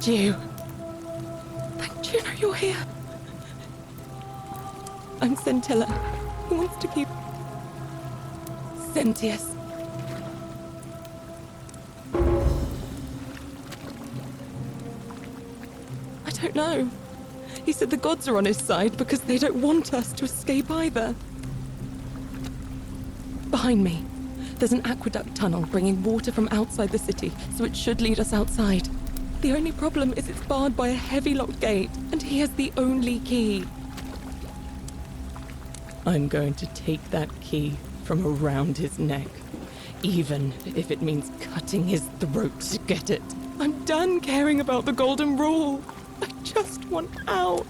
found you. Thank you, you're here. I'm Sentilla, who wants to keep Sentius. I don't know. He said the gods are on his side because they don't want us to escape either. Behind me, there's an aqueduct tunnel bringing water from outside the city, so it should lead us outside. The only problem is it's barred by a heavy locked gate, and he has the only key. I'm going to take that key from around his neck, even if it means cutting his throat to get it. I'm done caring about the golden rule. I just want out.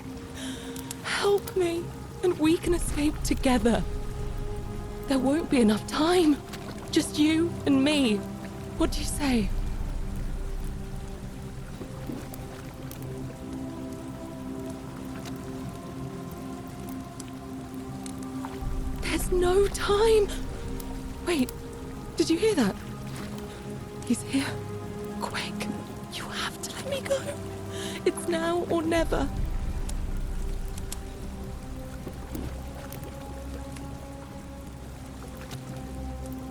Help me, and we can escape together. There won't be enough time. Just you and me. What do you say? There's no time. Wait, did you hear that? He's here. Quick, you have to let me go. It's now or never.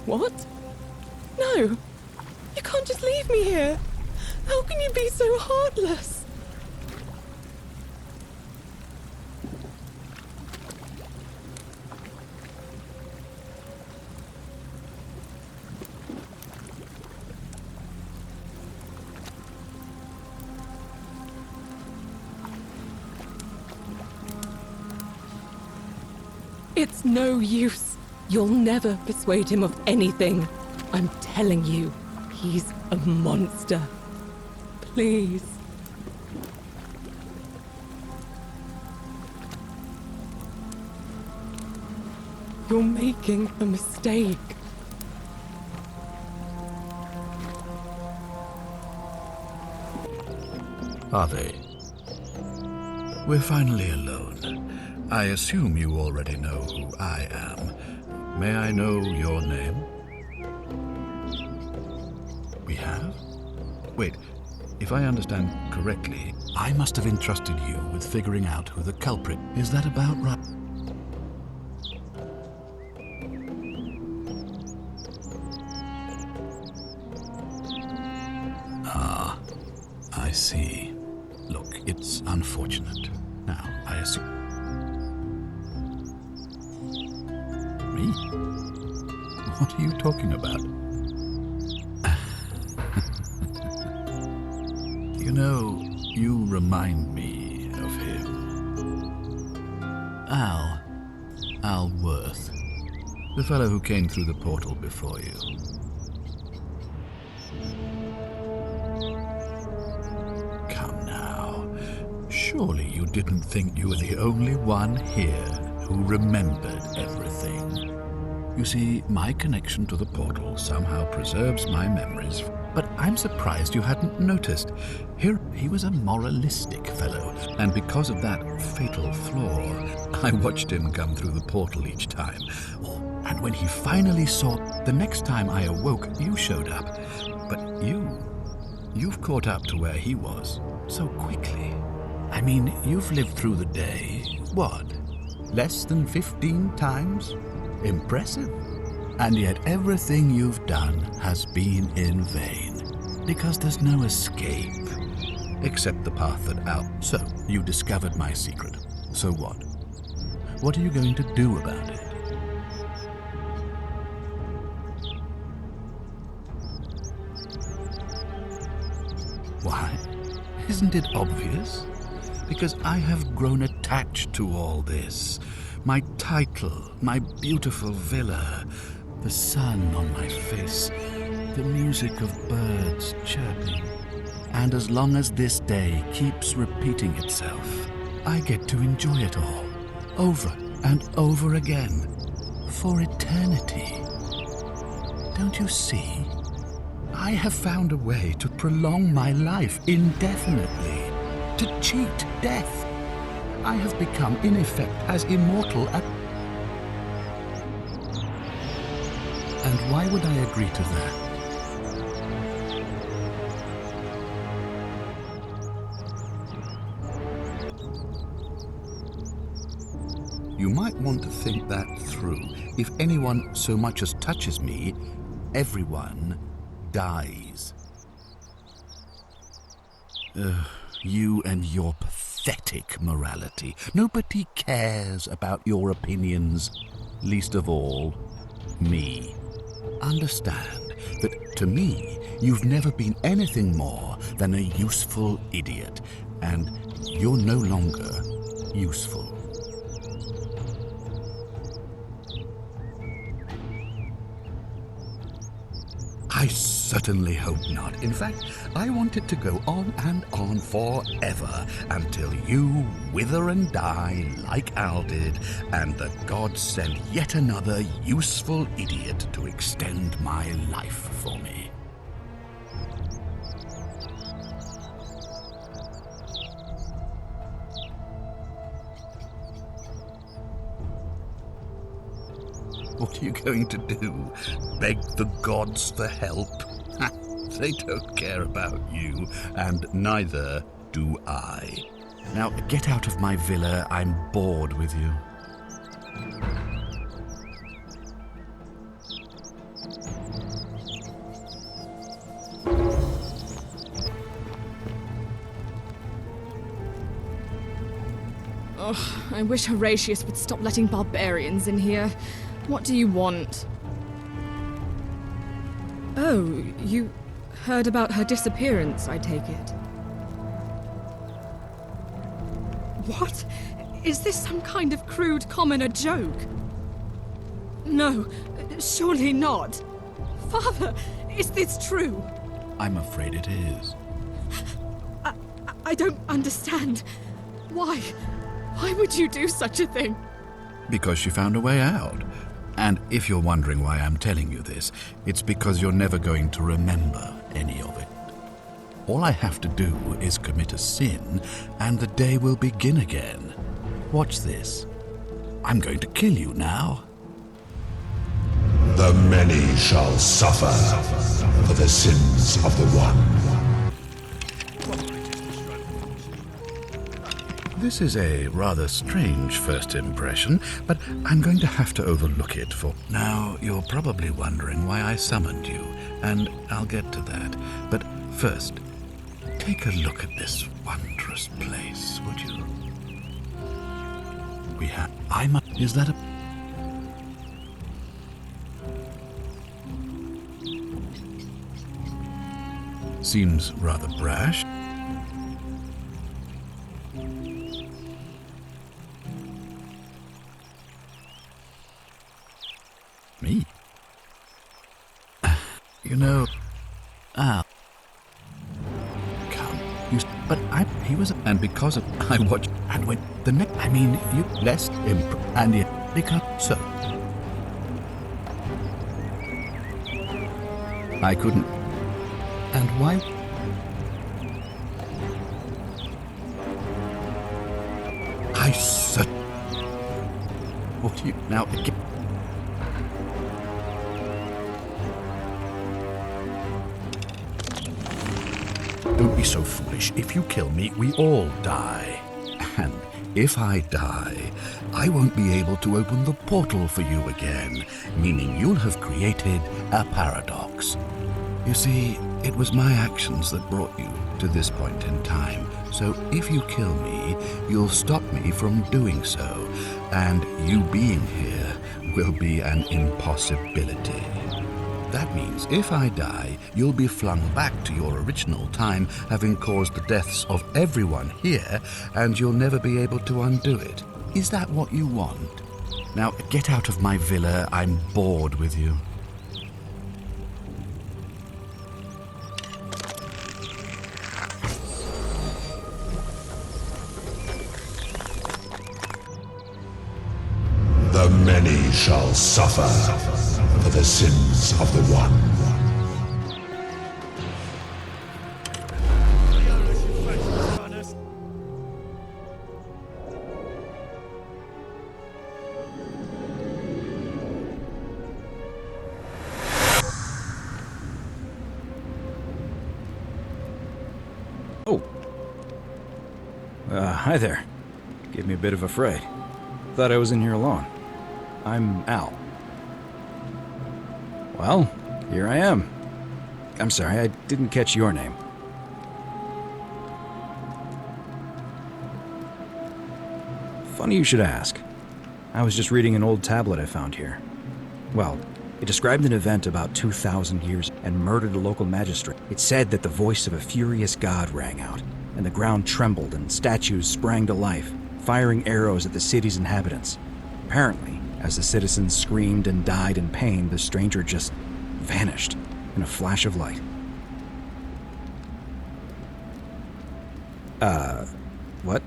What? No, you can't just leave me here. How can you be so heartless? It's no use. You'll never persuade him of anything. I'm telling you, he's a monster. Please. You're making a mistake. Are they? We're finally alone. I assume you already know who I am. May I know your name? We have? Wait, if I understand correctly, I must have entrusted you with figuring out who the culprit is. That about right? Ah, I see. Look, it's unfortunate. Now, I assume... Me? What are you talking about? You know, you remind me of him. Al Worth. The fellow who came through the portal before you. Come now. Surely you didn't think you were the only one here who remembered everything. You see, my connection to the portal somehow preserves my memories, but I'm surprised you hadn't noticed. Here, he was a moralistic fellow, and because of that fatal flaw, I watched him come through the portal each time. Oh, and when he finally saw, the next time I awoke, you showed up. But you've caught up to where he was so quickly. I mean, you've lived through the day, what? Less than 15 times? Impressive. And yet everything you've done has been in vain, because there's no escape, except the path that out. So, you discovered my secret. So what? What are you going to do about it? Why? Isn't it obvious? Because I have grown attached to all this. My title, my beautiful villa, the sun on my face, the music of birds chirping. And as long as this day keeps repeating itself, I get to enjoy it all, over and over again, for eternity. Don't you see? I have found a way to prolong my life indefinitely, to cheat death. I have become, in effect, as immortal as... And why would I agree to that? you might want to think that through. If anyone so much as touches me, everyone dies. You and your pathetic morality. Nobody cares about your opinions, least of all, me. Understand that to me, you've never been anything more than a useful idiot, and you're no longer useful. I certainly hope not. In fact, I want it to go on and on forever until you wither and die like Al did, and the gods send yet another useful idiot to extend my life for me. What are you going to do? Beg the gods for help? They don't care about you, and neither do I. Now, get out of my villa. I'm bored with you. Ugh, I wish Horatius would stop letting barbarians in here. What do you want? Oh, you heard about her disappearance, I take it. What? Is this some kind of crude commoner joke? No, surely not. Father, is this true? I'm afraid it is. I don't understand. Why? Why would you do such a thing? Because she found a way out. And if you're wondering why I'm telling you this, it's because you're never going to remember any of it. All I have to do is commit a sin, and the day will begin again. Watch this. I'm going to kill you now. The many shall suffer for the sins of the one. This is a rather strange first impression, but I'm going to have to overlook it for... Now, you're probably wondering why I summoned you, and I'll get to that. But first, take a look at this wondrous place, would you? Is that a... Seems rather brash. Me? You know... Come. He was... And because of... I watched... And when... The next... I mean, you... Less... And yet... Because... So... I couldn't... And why... I said... What you... Now... Don't be so foolish. If you kill me, we all die. And if I die, I won't be able to open the portal for you again, meaning you'll have created a paradox. You see, it was my actions that brought you to this point in time. So if you kill me, you'll stop me from doing so, and you being here will be an impossibility. That means if I die, you'll be flung back to your original time, having caused the deaths of everyone here, and you'll never be able to undo it. Is that what you want? Now, get out of my villa. I'm bored with you. The many shall suffer for the sins of the one. Hi there. Gave me a bit of a fright. Thought I was in here alone. I'm Al. Well, here I am. I'm sorry, I didn't catch your name. Funny you should ask. I was just reading an old tablet I found here. Well, it described an event about 2,000 years and murdered a local magistrate. It said that the voice of a furious god rang out, and the ground trembled and statues sprang to life, firing arrows at the city's inhabitants. Apparently, as the citizens screamed and died in pain, the stranger just vanished in a flash of light. What?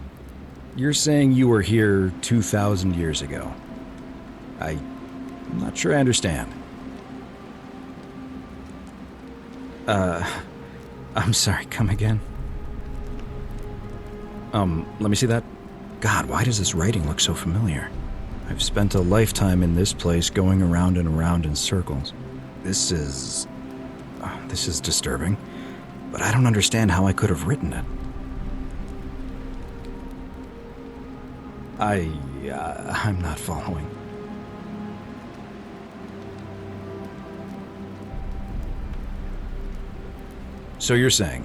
You're saying you were here 2,000 years ago? I'm not sure I understand. I'm sorry, come again? Let me see that. God, why does this writing look so familiar? I've spent a lifetime in this place going around and around in circles. This is disturbing, but I don't understand how I could have written it. I'm not following. So you're saying,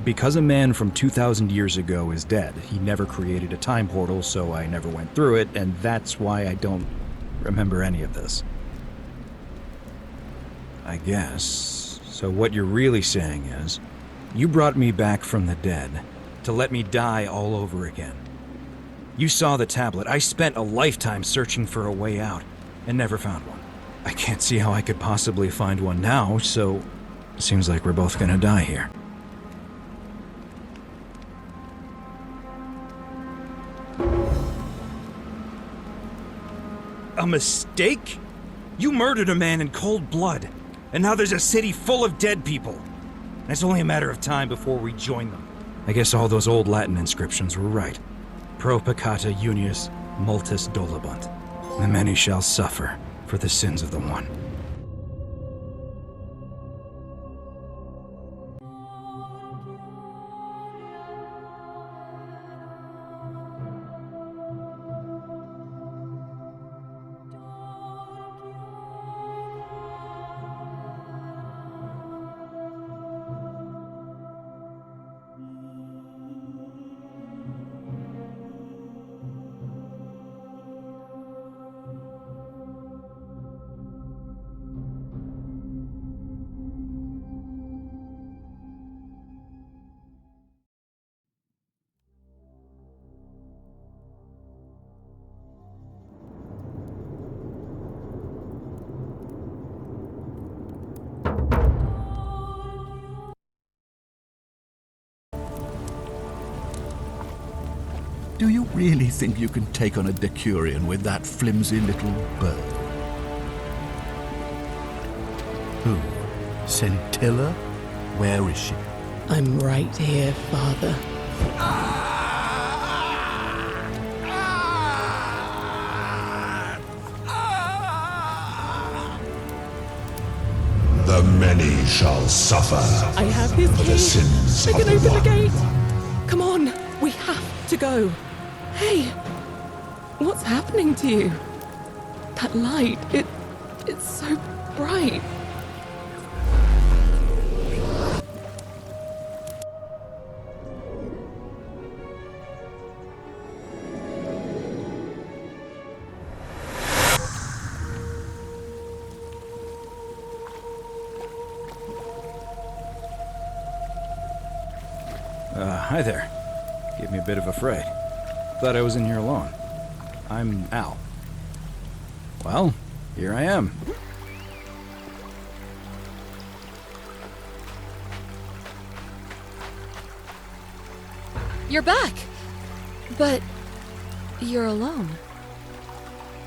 because a man from 2,000 years ago is dead, he never created a time portal, so I never went through it, and that's why I don't remember any of this. I guess. So what you're really saying is, you brought me back from the dead to let me die all over again. You saw the tablet. I spent a lifetime searching for a way out, and never found one. I can't see how I could possibly find one now, so it seems like we're both gonna die here. A mistake? You murdered a man in cold blood, and now there's a city full of dead people. And it's only a matter of time before we join them. I guess all those old Latin inscriptions were right. Pro peccata unius multis dolabunt. The many shall suffer for the sins of the one. Do you really think you can take on a Decurion with that flimsy little bird? Who? Sentilla? Where is she? I'm right here, Father. The many shall suffer I have his for the key. sins I of can the open the one. gate. Come on, we have to go. Hey, what's happening to you? That light, it's so bright. Hi there. Gave me a bit of a fright. Thought I was in here alone. I'm Al. Well, here I am. You're back! But you're alone.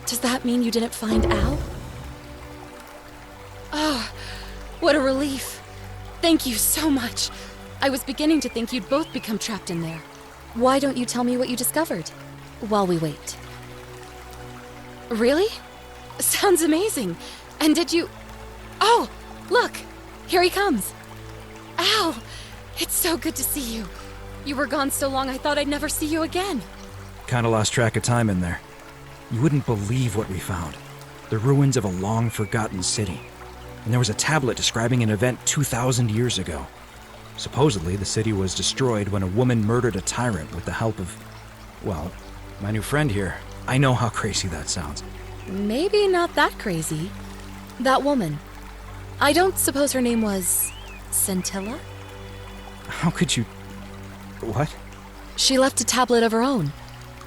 Does that mean you didn't find Al? Oh, what a relief. Thank you so much. I was beginning to think you'd both become trapped in there. Why don't you tell me what you discovered while we wait? Really? Sounds amazing. And did you... Oh, look! Here he comes. Al! It's so good to see you. You were gone so long I thought I'd never see you again. Kinda lost track of time in there. You wouldn't believe what we found. The ruins of a long-forgotten city. And there was a tablet describing an event 2,000 years ago. Supposedly, the city was destroyed when a woman murdered a tyrant with the help of, well, my new friend here. I know how crazy that sounds. Maybe not that crazy. That woman. I don't suppose her name was Sentilla? How could you... What? She left a tablet of her own.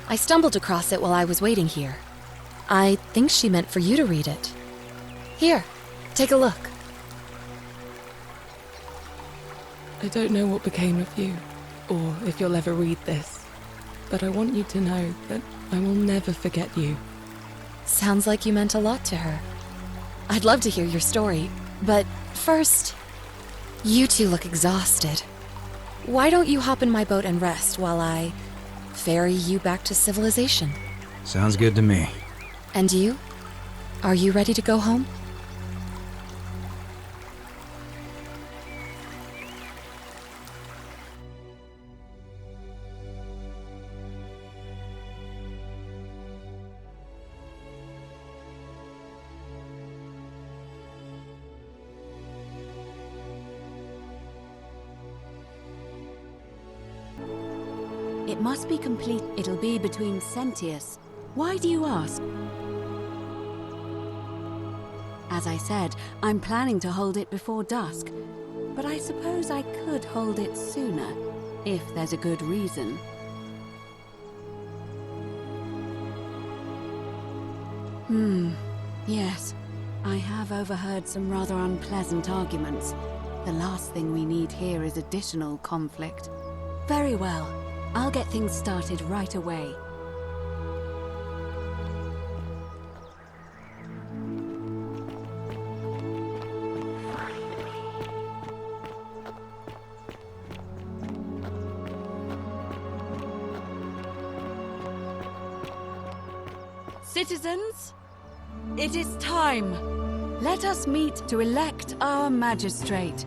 I stumbled across it while I was waiting here. I think she meant for you to read it. Here, take a look. I don't know what became of you, or if you'll ever read this, but I want you to know that I will never forget you. Sounds like you meant a lot to her. I'd love to hear your story, but first, you two look exhausted. Why don't you hop in my boat and rest while I ferry you back to civilization? Sounds good to me. And you? Are you ready to go home? It must be complete. It'll be between Sentius. Why do you ask? As I said, I'm planning to hold it before dusk. But I suppose I could hold it sooner, if there's a good reason. Yes. I have overheard some rather unpleasant arguments. The last thing we need here is additional conflict. Very well. I'll get things started right away. Citizens, it is time. Let us meet to elect our magistrate.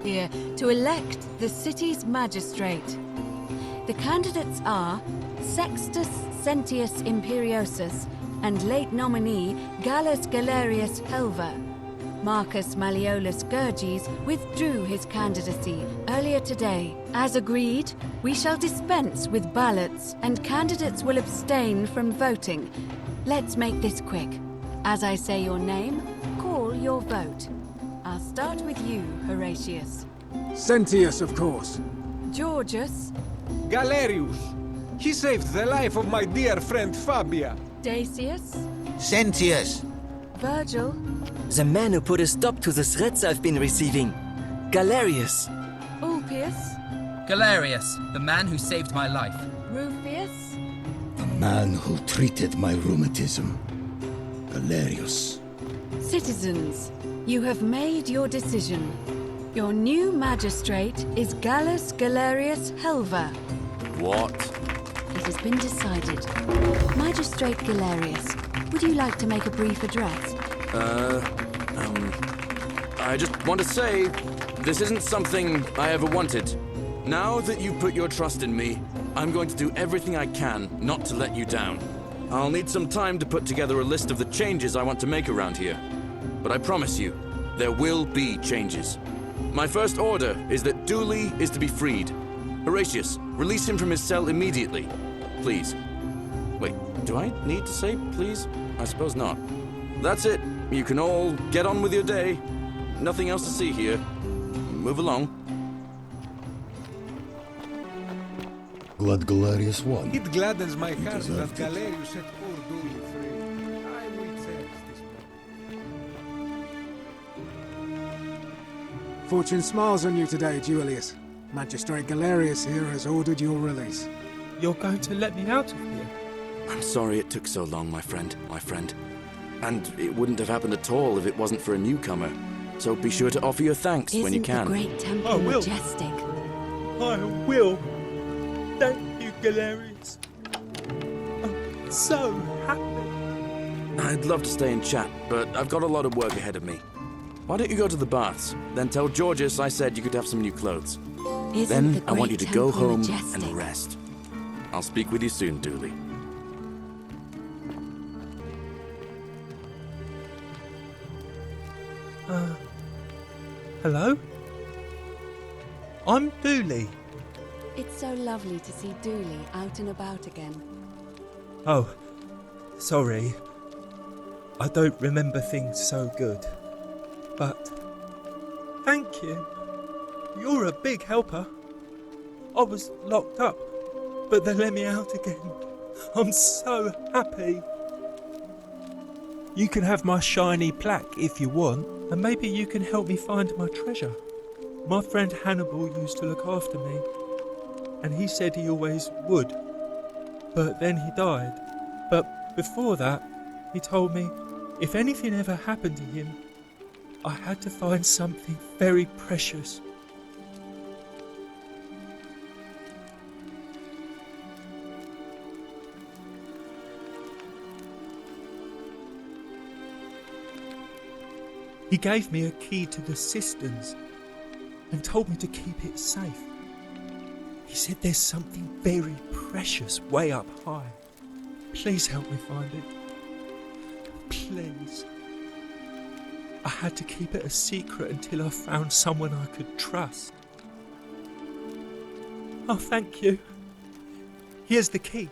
Here to elect the city's magistrate. The candidates are Sextus Sentius Imperiosus and late nominee Gallus Galerius Helva. Marcus Malleolus Gurges withdrew his candidacy earlier today. As agreed, we shall dispense with ballots and candidates will abstain from voting. Let's make this quick. As I say your name, call your vote. I'll start with you, Horatius. Sentius, of course. Georgius. Galerius. He saved the life of my dear friend Fabia. Decius. Sentius. Virgil. The man who put a stop to the threats I've been receiving. Galerius. Ulpius. Galerius, the man who saved my life. Rufius. The man who treated my rheumatism. Valerius. Citizens, you have made your decision. Your new magistrate is Gallus Galerius Helva. What? It has been decided. Magistrate Galerius, would you like to make a brief address? I just want to say, this isn't something I ever wanted. Now that you've put your trust in me, I'm going to do everything I can not to let you down. I'll need some time to put together a list of the changes I want to make around here. But I promise you, there will be changes. My first order is that Duli is to be freed. Horatius, release him from his cell immediately. Please. Wait, do I need to say please? I suppose not. That's it. You can all get on with your day. Nothing else to see here. Move along. Glad Galerius won. It gladdens my heart that deserved it. Galerius set poor Duli free. I will cherish this moment. Fortune smiles on you today, Julius. Magistrate Galerius here has ordered your release. You're going to let me out of here? I'm sorry it took so long, my friend. And it wouldn't have happened at all if it wasn't for a newcomer. So be sure to offer your thanks when you can. Isn't the great temple majestic? I will. Thank you, Galerius. I'm so happy. I'd love to stay and chat, but I've got a lot of work ahead of me. Why don't you go to the baths? Then tell Georgius I said you could have some new clothes. Isn't Then the I want you great to go temple home majestic? and rest. I'll speak with you soon, Duli. Hello? I'm Duli. It's so lovely to see Duli out and about again. Oh, sorry. I don't remember things so good. But thank you. You're a big helper. I was locked up, but they let me out again. I'm so happy. You can have my shiny plaque if you want, and maybe you can help me find my treasure. My friend Hannibal used to look after me, and he said he always would. But then he died. But before that, he told me if anything ever happened to him, I had to find something very precious. He gave me a key to the cisterns and told me to keep it safe. He said there's something very precious way up high. Please help me find it. Please. I had to keep it a secret until I found someone I could trust. Oh, thank you. Here's the key.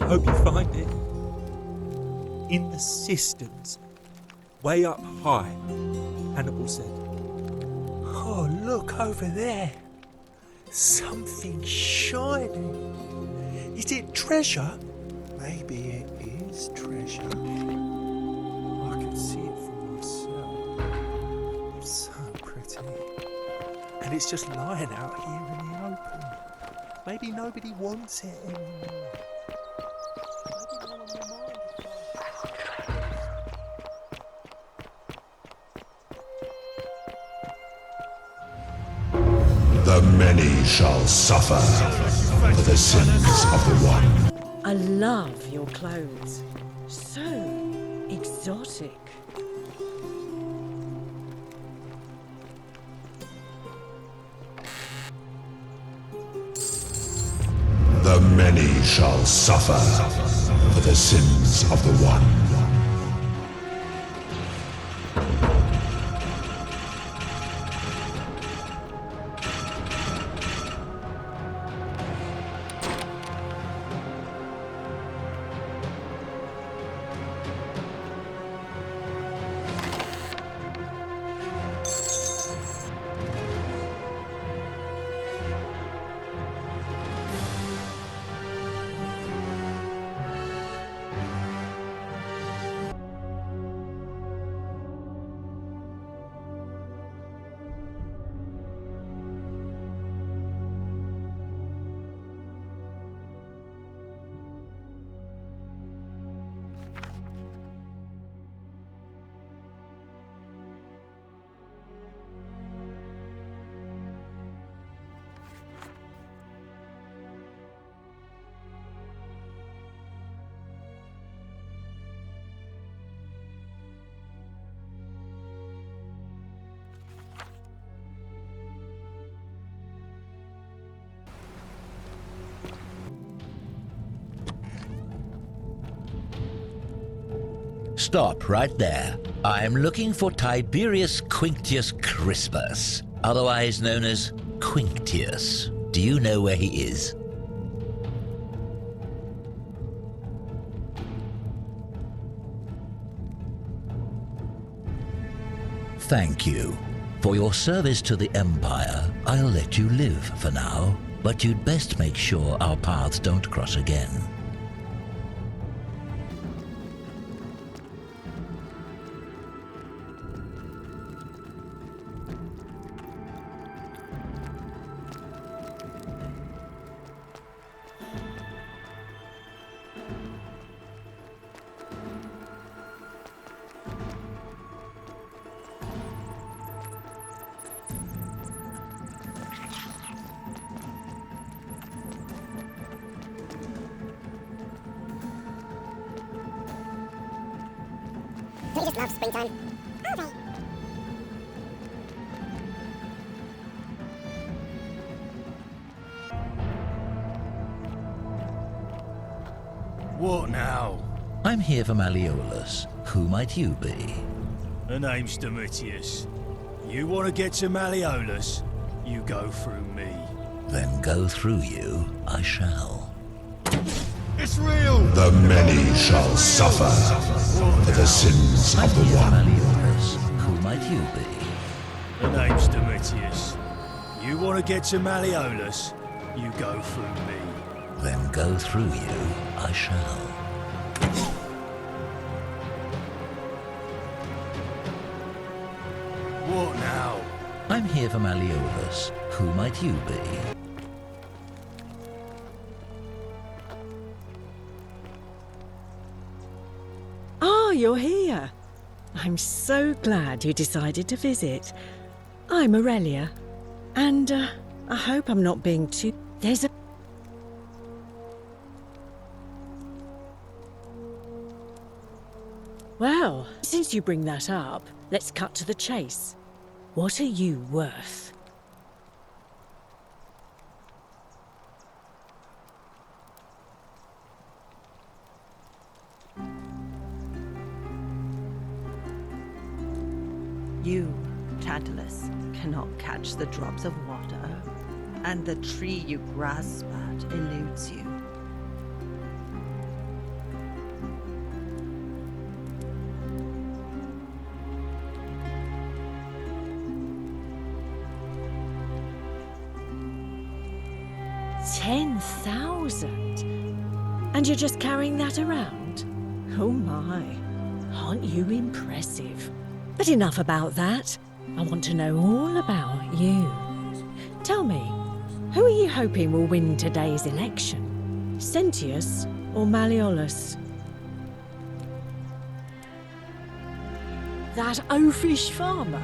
I hope you find it. In the cisterns, way up high, Hannibal said. Oh, look over there. Something shiny. Is it treasure? Maybe it is treasure. I can see it for myself. It's so pretty. And it's just lying out here in the open. Maybe nobody wants it anymore. The many shall suffer for the sins of the one. I love your clothes. So exotic. The many shall suffer for the sins of the one. Stop right there. I'm looking for Tiberius Quinctius Crispus, otherwise known as Quinctius. Do you know where he is? Thank you. For your service to the Empire, I'll let you live for now, but you'd best make sure our paths don't cross again. He just loves springtime. Okay. What now? I'm here for Malleolus. Who might you be? The name's Domitius. You want to get to Malleolus? You go through me. Then go through you, I shall. It's real! The many shall suffer for the sins of the one. Malleolus. Who might you be? The name's Domitius. You want to get to Malleolus? You go through me. Then go through you, I shall. What now? I'm here for Malleolus. Who might you be? Ah, you're here. I'm so glad you decided to visit. I'm Aurelia, and I hope I'm not being too... There's a... Well, since you bring that up, let's cut to the chase. What are you worth? You, Tantalus, cannot catch the drops of water, and the tree you grasp at eludes you. $10,000? And you're just carrying that around? Oh my, aren't you impressive? But enough about that. I want to know all about you. Tell me, who are you hoping will win today's election? Sentius or Malleolus? That oafish farmer?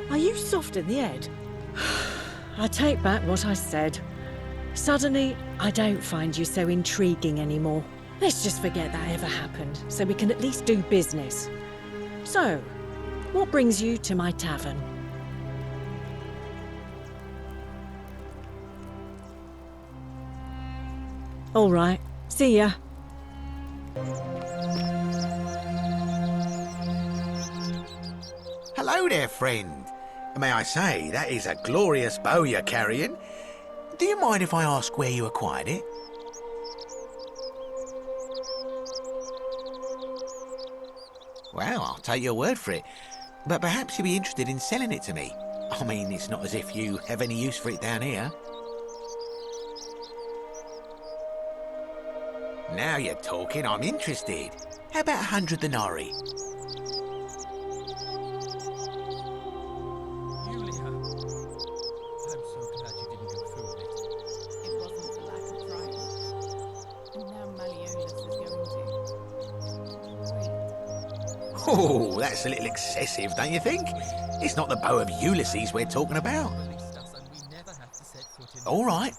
Are you soft in the head? I take back what I said. Suddenly, I don't find you so intriguing anymore. Let's just forget that ever happened, so we can at least do business. So, what brings you to my tavern? All right, see ya. Hello there, friend. May I say, that is a glorious bow you're carrying. Do you mind if I ask where you acquired it? Well, I'll take your word for it. But perhaps you'd be interested in selling it to me. I mean, it's not as if you have any use for it down here. Now you're talking, I'm interested. How about 100 denarii? Oh, that's a little excessive, don't you think? It's not the bow of Ulysses we're talking about. All right.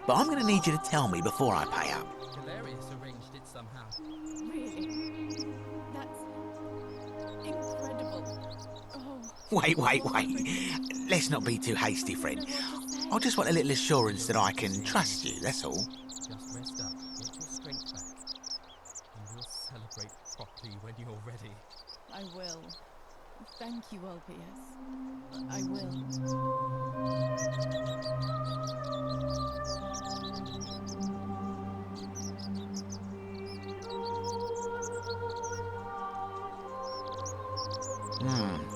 But I'm going to need you to tell me before I pay up. Really? That's incredible. Oh. Wait. Let's not be too hasty, friend. I just want a little assurance that I can trust you, that's all. Just rest up, get your strength back, and we'll celebrate properly when you're ready. I will. Thank you, Ulpius. I will.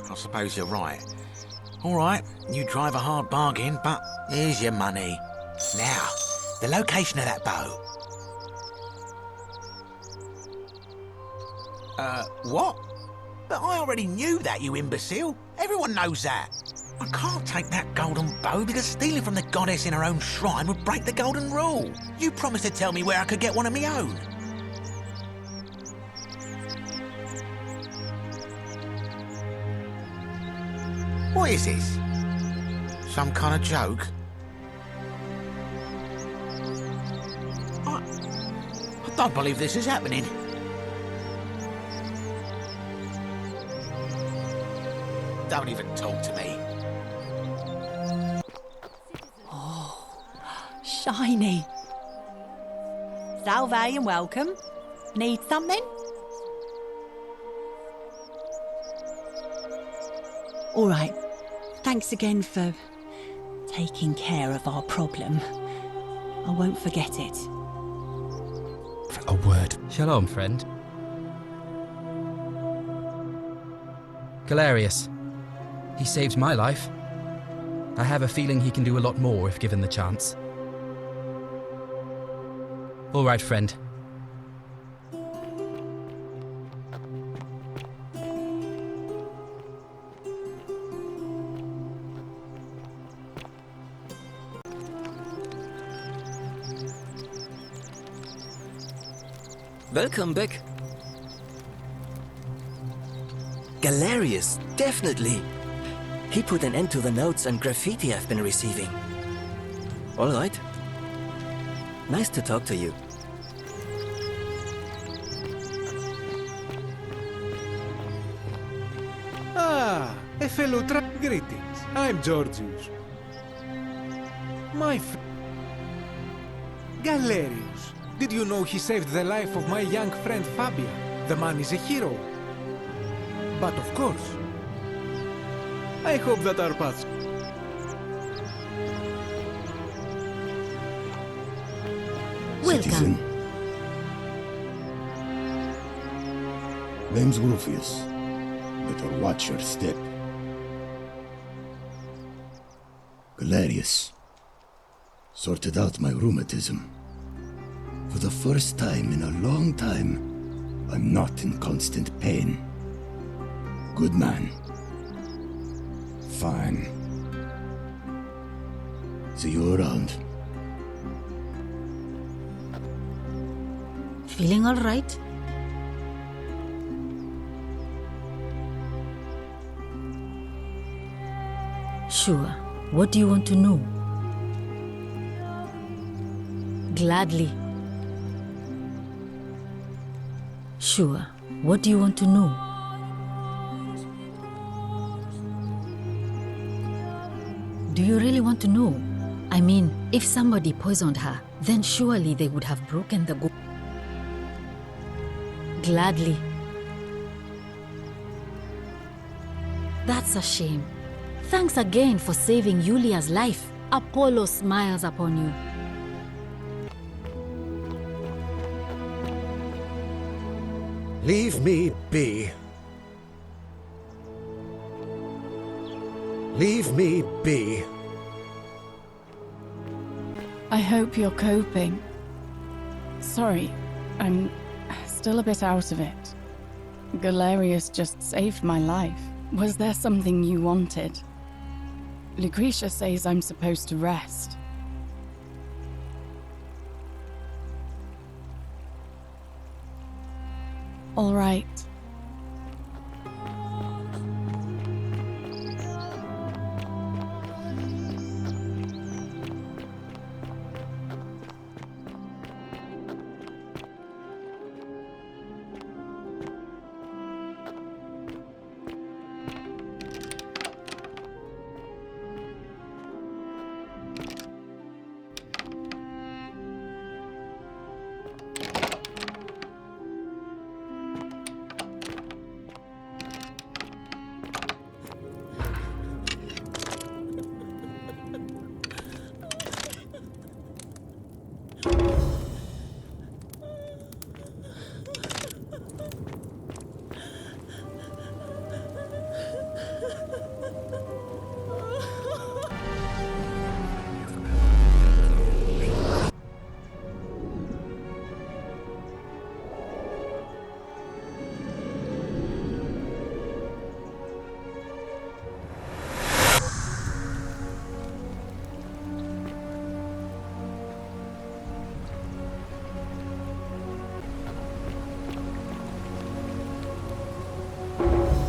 I suppose you're right. All right, you drive a hard bargain, but here's your money. Now, the location of that bow. What? But I already knew that, you imbecile. Everyone knows that. I can't take that golden bow because stealing from the goddess in her own shrine would break the golden rule. You promised to tell me where I could get one of my own. What is this? Some kind of joke? I don't believe this is happening. Don't even talk to me. Shiny. Salve and welcome. Need something? All right. Thanks again for taking care of our problem. I won't forget it. A word. Shalom, friend. Galerius. He saved my life. I have a feeling he can do a lot more if given the chance. All right, friend. Welcome back. Galerius, definitely. He put an end to the notes and graffiti I've been receiving. All right. Nice to talk to you. Ah, a fellow greetings. I'm Georgius. My friend. Galerius. Did you know he saved the life of my young friend Fabia? The man is a hero. But of course, I hope that our paths... Citizen. Name's Rufius. Better watch your step. Galerius. Sorted out my rheumatism. For the first time in a long time, I'm not in constant pain. Good man. Fine. See you around. Feeling all right? Sure. What do you want to know? Gladly. Sure. What do you want to know? Do you really want to know? I mean, if somebody poisoned her, then surely they would have broken the go. Gladly. That's a shame. Thanks again for saving Yulia's life. Apollo smiles upon you. Leave me be. Leave me be. I hope you're coping. Sorry, I'm still a bit out of it. Galerius just saved my life. Was there something you wanted? Lucretia says I'm supposed to rest. All right.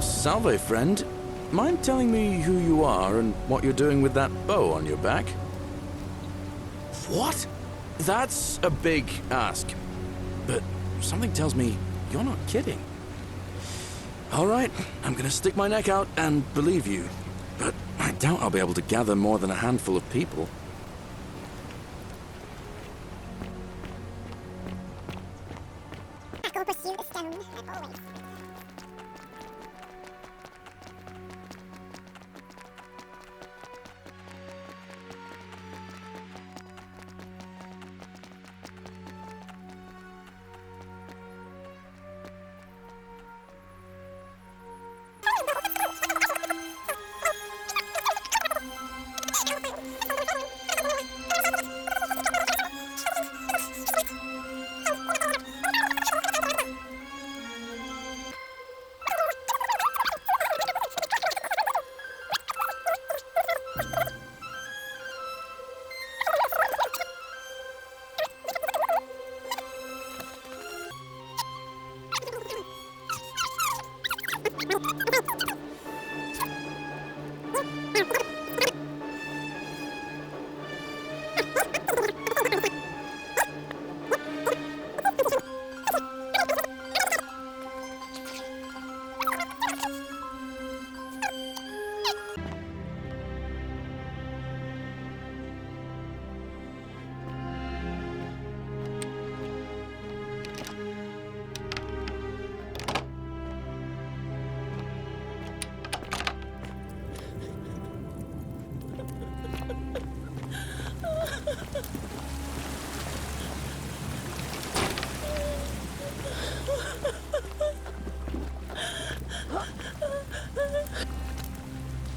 Salve, friend. Mind telling me who you are and what you're doing with that bow on your back? What? That's a big ask. But something tells me you're not kidding. All right, I'm gonna stick my neck out and believe you. But I doubt I'll be able to gather more than a handful of people. I go pursue the stone, as always.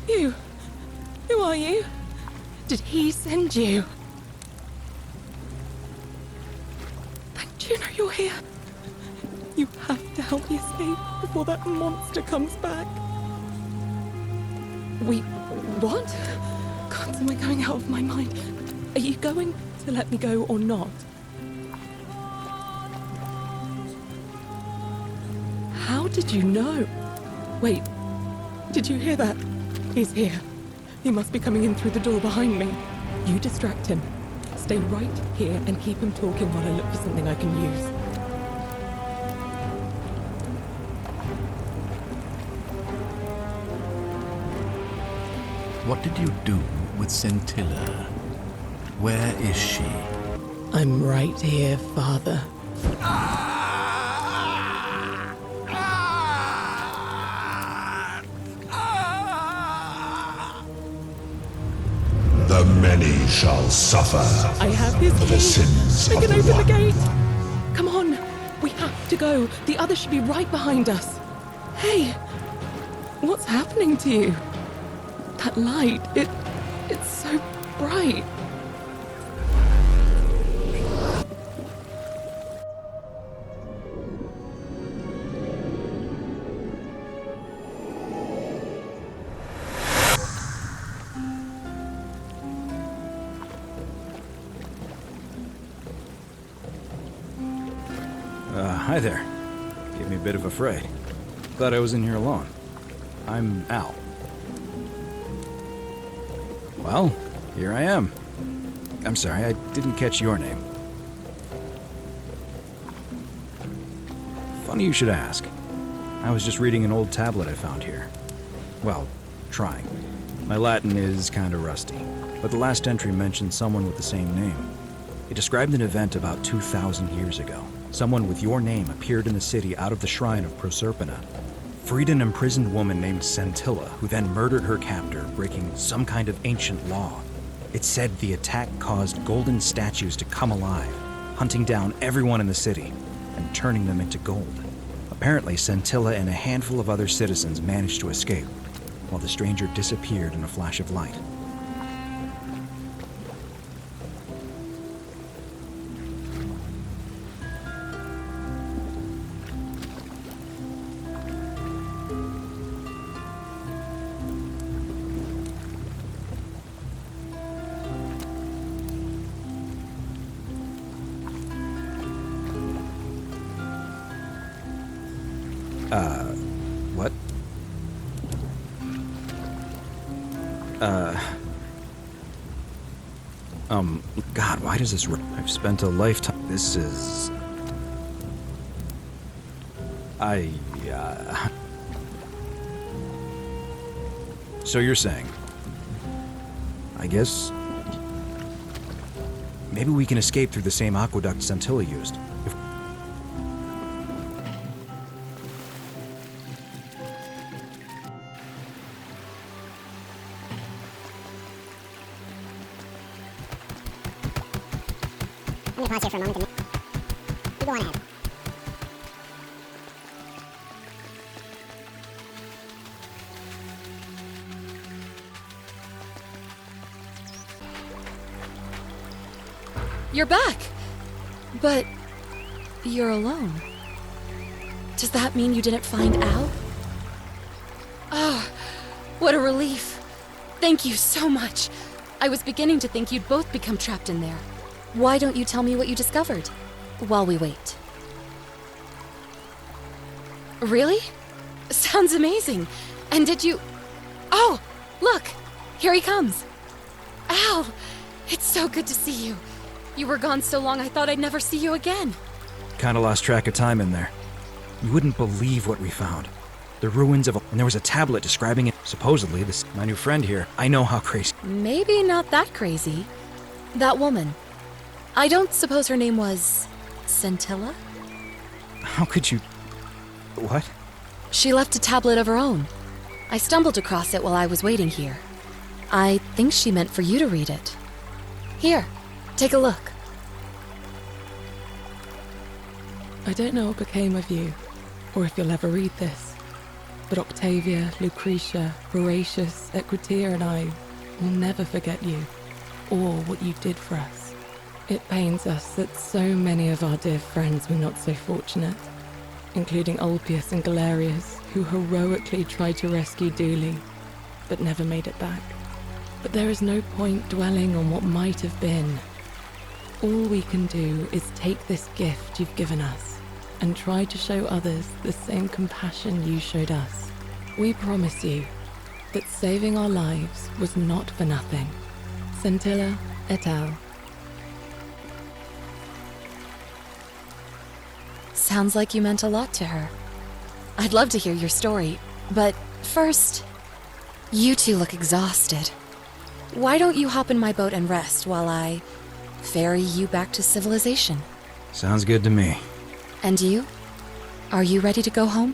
You? Who are you? Did he send you? Thank Juno you're here. You have to help me escape before that monster comes back. What? God, am I going out of my mind? Are you going to let me go or not? How did you know? Wait, did you hear that? He's here. He must be coming in through the door behind me. You distract him. Stay right here and keep him talking while I look for something I can use. What did you do with Sentilla? Where is she? I'm right here, Father. The many shall suffer I have his for the key. sins I of can the open one. the gate. Come on, we have to go. The other should be right behind us. Hey, what's happening to you? That light, it's so bright. Hi there. Gave me a bit of a fright. Glad I was in here alone. I'm Al. Well, here I am. I'm sorry, I didn't catch your name. Funny you should ask. I was just reading an old tablet I found here. Well, trying. My Latin is kinda rusty, but the last entry mentioned someone with the same name. It described an event about 2,000 years ago. Someone with your name appeared in the city out of the shrine of Proserpina. Freed an imprisoned woman named Sentilla, who then murdered her captor, breaking some kind of ancient law. It said the attack caused golden statues to come alive, hunting down everyone in the city and turning them into gold. Apparently, Sentilla and a handful of other citizens managed to escape, while the stranger disappeared in a flash of light. What? God, why does this... I've spent a lifetime... This is... So you're saying... I guess... maybe we can escape through the same aqueduct Sentilla used. If... Let me pause here for a moment. You go on ahead. You're back! But you're alone. Does that mean you didn't find Al? Oh, what a relief. Thank you so much. I was beginning to think you'd both become trapped in there. Why don't you tell me what you discovered while we wait? Really? Sounds amazing. And did you... Oh, look! Here he comes. Al! It's so good to see you. You were gone so long I thought I'd never see you again. Kinda lost track of time in there. You wouldn't believe what we found. The ruins of a... and there was a tablet describing it. Supposedly, this... my new friend here. I know how crazy... Maybe not that crazy. That woman. I don't suppose her name was... Sentilla? How could you... What? She left a tablet of her own. I stumbled across it while I was waiting here. I think she meant for you to read it. Here, take a look. I don't know what became of you, or if you'll ever read this, but Octavia, Lucretia, Horatius, Equitia and I will never forget you, or what you did for us. It pains us that so many of our dear friends were not so fortunate, including Ulpius and Galerius, who heroically tried to rescue Duli, but never made it back. But there is no point dwelling on what might have been. All we can do is take this gift you've given us and try to show others the same compassion you showed us. We promise you that saving our lives was not for nothing. Sentilla et al. Sounds like you meant a lot to her. I'd love to hear your story, but first, you two look exhausted. Why don't you hop in my boat and rest while I ferry you back to civilization? Sounds good to me. And you? Are you ready to go home?